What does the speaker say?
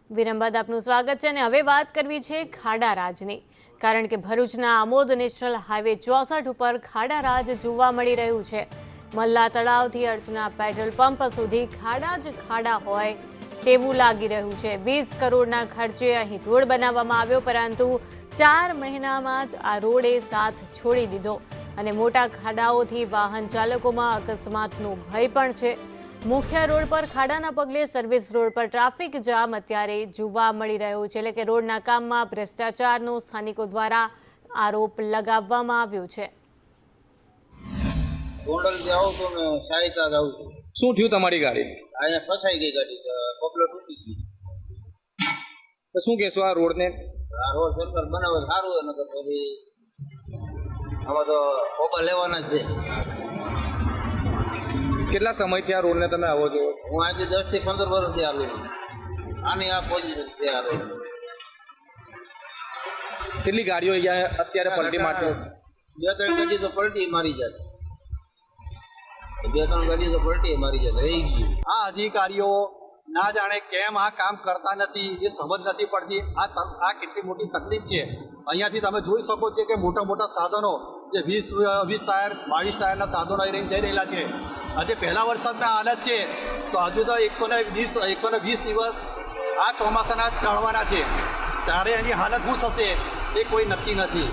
વિરામ બાદ આપનું સ્વાગત છે અને હવે વાત કરવી છે ખાડા રાજની, કારણ કે ભરૂચના આમોદ નેશનલ હાઈવે 64 ઉપર ખાડા રાજ જોવા મળી રહ્યું છે। મલ્લા તળાવથી અર્ચના પેટ્રોલ પંપ સુધી ખાડા જ ખાડા હોય તેવું લાગી રહ્યું છે। 20 કરોડના ખર્ચે અહીં રોડ બનાવવામાં આવ્યો, પરંતુ 4 મહિનામાં જ આ રોડે સાથ છોડી દીધો અને મોટા ખાડાઓથી વાહન ચાલકોમાં અકસ્માતનો ભય પણ છે। મુખ્ય રોડ પર ખાડાના પગલે સર્વિસ રોડ પર ટ્રાફિક જામ અત્યારે જોવા મળી રહ્યો છે, એટલે કે રોડના કામમાં ભ્રષ્ટાચારનો સ્થાનિકો દ્વારા આરોપ લગાવવામાં આવ્યો છે। ગોંડલ જાવ તો ને સાહિતા જાઉં છું। શું થયું તમારી ગાડી? અહીંયા ફસાઈ ગઈ ગાડી, પોપલો તૂટી ગઈ। તો શું કહેશો આ રોડને? આ રોડ સરકાર બનાવે સારું હોય, નકર પછી આમાં તો પોપા લેવાના જ છે। કેટલા સમયથી આ રોડને તમે આવો છો? હું આજે 10 થી 15 વર્ષથી આવું છું। આની આ પોઝિશન છે આ રોડ। કેટલી ગાડીઓ અહીંયા અત્યારે પલટી મારતો? 2-3 ગાડી તો પલટી મારી જાય, 2-3 ગાડી તો પલટી મારી જાય, રહી ગઈ। આ અધિકારીઓ ના જાણે કેમ આ કામ કરતા નથી, એ સમજ નથી પડતી। આ કેટલી મોટી તકલીફ છે। અહીંયાથી તમે જોઈ શકો છો કે મોટા મોટા સાધનો જે 20 ટાયર 22 ટાયરના સાધનો અહીં જઈ રહેલા છે। આજે પહેલા વરસાદના હાલત છે, તો હજુ તો 120 દિવસ આ ચોમાસાના ચડવાના છે, ત્યારે એની હાલત શું થશે એ કોઈ નક્કી નથી।